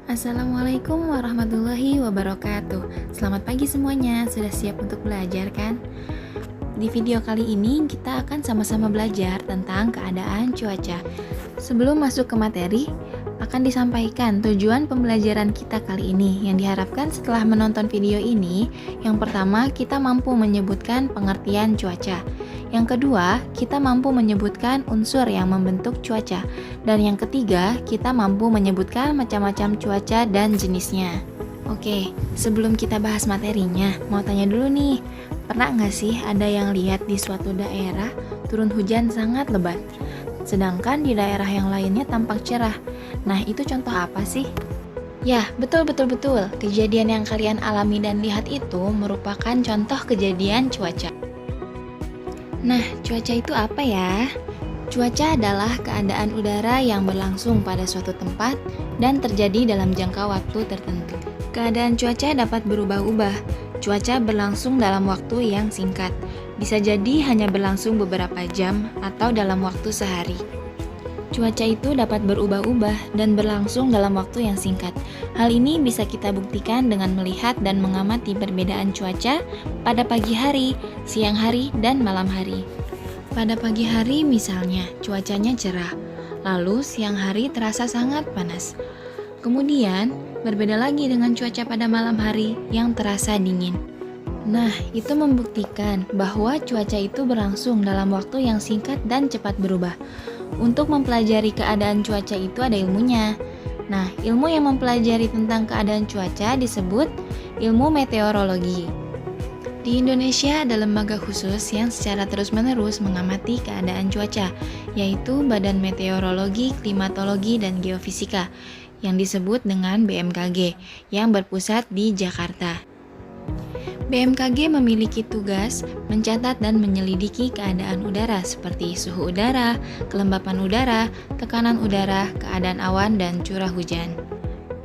Assalamualaikum warahmatullahi wabarakatuh. Selamat pagi semuanya, sudah siap untuk belajar kan? Di video kali ini kita akan sama-sama belajar tentang keadaan cuaca. Sebelum masuk ke materi, akan disampaikan tujuan pembelajaran kita kali ini. Yang diharapkan setelah menonton video ini, yang pertama kita mampu menyebutkan pengertian cuaca. Yang kedua, kita mampu menyebutkan unsur yang membentuk cuaca. Dan yang ketiga, kita mampu menyebutkan macam-macam cuaca dan jenisnya. Oke, sebelum kita bahas materinya, mau tanya dulu nih, pernah nggak sih ada yang lihat di suatu daerah turun hujan sangat lebat, sedangkan di daerah yang lainnya tampak cerah? Nah, itu contoh apa sih? Ya, betul. Kejadian yang kalian alami dan lihat itu merupakan contoh kejadian cuaca. Nah, cuaca itu apa ya? Cuaca adalah keadaan udara yang berlangsung pada suatu tempat dan terjadi dalam jangka waktu tertentu. Keadaan cuaca dapat berubah-ubah. Cuaca berlangsung dalam waktu yang singkat. Bisa jadi hanya berlangsung beberapa jam atau dalam waktu sehari. Cuaca itu dapat berubah-ubah dan berlangsung dalam waktu yang singkat. Hal ini bisa kita buktikan dengan melihat dan mengamati perbedaan cuaca pada pagi hari, siang hari, dan malam hari. Pada pagi hari misalnya, cuacanya cerah, lalu siang hari terasa sangat panas. Kemudian, berbeda lagi dengan cuaca pada malam hari yang terasa dingin. Nah, itu membuktikan bahwa cuaca itu berlangsung dalam waktu yang singkat dan cepat berubah. Untuk mempelajari keadaan cuaca itu ada ilmunya. Nah, ilmu yang mempelajari tentang keadaan cuaca disebut ilmu meteorologi. Di Indonesia ada lembaga khusus yang secara terus-menerus mengamati keadaan cuaca, yaitu Badan Meteorologi, Klimatologi, dan Geofisika, yang disebut dengan BMKG, yang berpusat di Jakarta. BMKG memiliki tugas mencatat dan menyelidiki keadaan udara seperti suhu udara, kelembapan udara, tekanan udara, keadaan awan, dan curah hujan.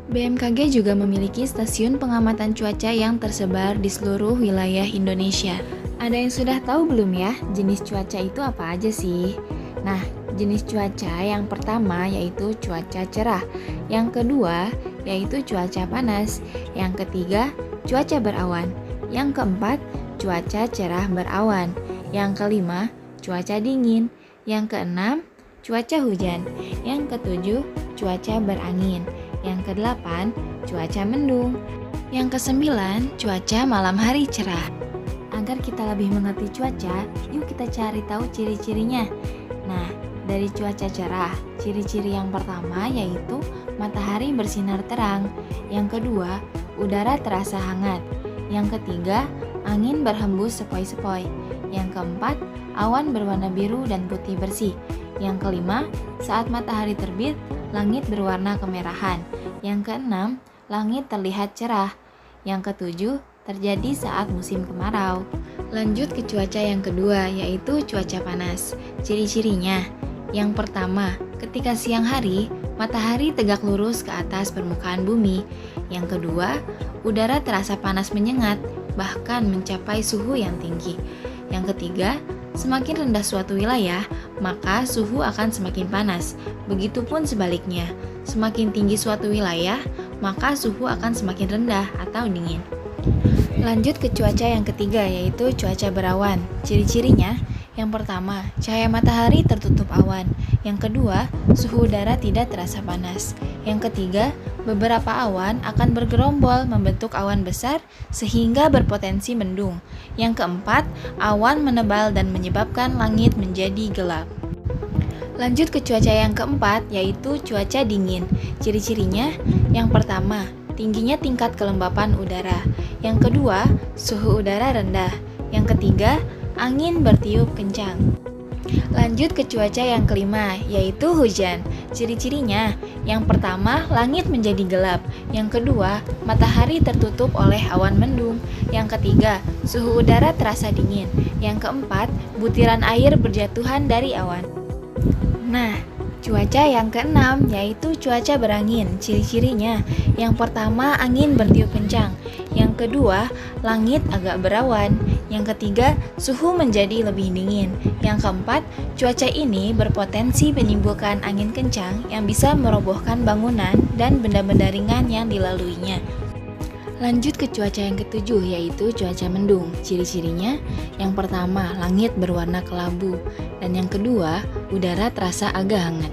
BMKG juga memiliki stasiun pengamatan cuaca yang tersebar di seluruh wilayah Indonesia. Ada yang sudah tahu belum ya jenis cuaca itu apa aja sih? Nah, jenis cuaca yang pertama yaitu cuaca cerah, yang kedua yaitu cuaca panas, yang ketiga cuaca berawan, yang keempat cuaca cerah berawan, yang kelima cuaca dingin, yang keenam cuaca hujan, yang ketujuh cuaca berangin, yang kedelapan cuaca mendung, yang kesembilan cuaca malam hari cerah. Agar kita lebih mengerti cuaca, yuk kita cari tahu ciri-cirinya. Nah, dari cuaca cerah, ciri-ciri yang pertama yaitu matahari bersinar terang, yang kedua udara terasa hangat, yang ketiga angin berhembus sepoi-sepoi, yang keempat awan berwarna biru dan putih bersih, yang kelima saat matahari terbit langit berwarna kemerahan, yang keenam langit terlihat cerah, yang ketujuh terjadi saat musim kemarau. Lanjut ke cuaca yang kedua yaitu cuaca panas. Ciri-cirinya, yang pertama ketika siang hari matahari tegak lurus ke atas permukaan bumi, yang kedua udara terasa panas menyengat bahkan mencapai suhu yang tinggi, yang ketiga semakin rendah suatu wilayah, maka suhu akan semakin panas. Begitupun sebaliknya, semakin tinggi suatu wilayah, maka suhu akan semakin rendah atau dingin. Lanjut ke cuaca yang ketiga, yaitu cuaca berawan. Ciri-cirinya, yang pertama, cahaya matahari tertutup awan. Yang kedua, suhu udara tidak terasa panas. Yang ketiga, beberapa awan akan bergerombol membentuk awan besar sehingga berpotensi mendung. Yang keempat, awan menebal dan menyebabkan langit menjadi gelap. Lanjut ke cuaca yang keempat, yaitu cuaca dingin. Ciri-cirinya, yang pertama, tingginya tingkat kelembapan udara. Yang kedua, suhu udara rendah. Yang ketiga, angin bertiup kencang. Lanjut ke cuaca yang kelima, yaitu hujan. Ciri-cirinya, yang pertama, langit menjadi gelap. Yang kedua, matahari tertutup oleh awan mendung. Yang ketiga, suhu udara terasa dingin. Yang keempat, butiran air berjatuhan dari awan. Nah, cuaca yang keenam yaitu cuaca berangin. Ciri-cirinya, yang pertama angin bertiup kencang, yang kedua langit agak berawan, Yang ketiga, suhu menjadi lebih dingin. Yang keempat, cuaca ini berpotensi menimbulkan angin kencang yang bisa merobohkan bangunan dan benda-benda ringan yang dilaluinya. Lanjut ke cuaca yang ketujuh, yaitu cuaca mendung. Ciri-cirinya, yang pertama, langit berwarna kelabu. Dan yang kedua, udara terasa agak hangat.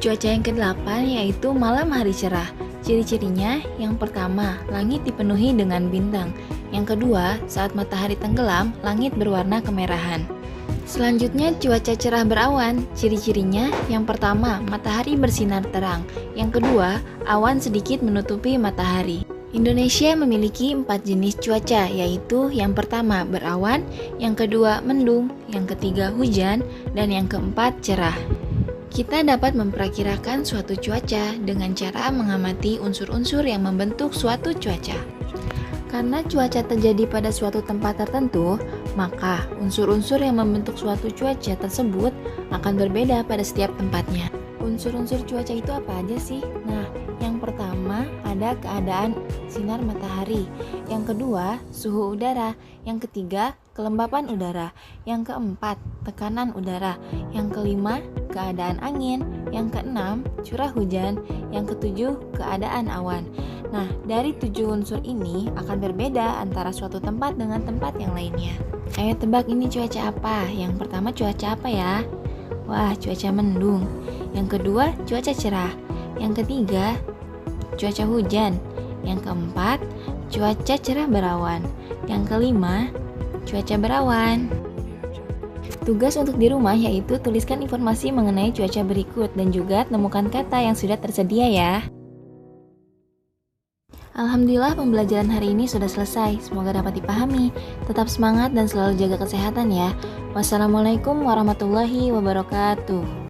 Cuaca yang kedelapan yaitu malam hari cerah. Ciri-cirinya, yang pertama, langit dipenuhi dengan bintang. Yang kedua, saat matahari tenggelam, langit berwarna kemerahan. Selanjutnya, cuaca cerah berawan. Ciri-cirinya, yang pertama, matahari bersinar terang. Yang kedua, awan sedikit menutupi matahari. Indonesia memiliki 4 jenis cuaca, yaitu yang pertama berawan, yang kedua mendung, yang ketiga hujan, dan yang keempat cerah. Kita dapat memperkirakan suatu cuaca dengan cara mengamati unsur-unsur yang membentuk suatu cuaca. Karena cuaca terjadi pada suatu tempat tertentu, maka unsur-unsur yang membentuk suatu cuaca tersebut akan berbeda pada setiap tempatnya. Unsur-unsur cuaca itu apa aja sih? Nah, yang pertama ada keadaan sinar matahari, yang kedua suhu udara, yang ketiga kelembapan udara, yang keempat tekanan udara, yang kelima keadaan angin, yang keenam curah hujan, yang ketujuh keadaan awan. Nah, dari 7 unsur ini akan berbeda antara suatu tempat dengan tempat yang lainnya. Ayo tebak ini cuaca apa? Yang pertama cuaca apa ya? Wah, cuaca mendung. Yang kedua, cuaca cerah. Yang ketiga, cuaca hujan. Yang keempat, cuaca cerah berawan. Yang kelima, cuaca berawan. Tugas untuk di rumah yaitu tuliskan informasi mengenai cuaca berikut dan juga temukan kata yang sudah tersedia ya. Alhamdulillah pembelajaran hari ini sudah selesai. Semoga dapat dipahami. Tetap semangat dan selalu jaga kesehatan ya. Wassalamualaikum warahmatullahi wabarakatuh.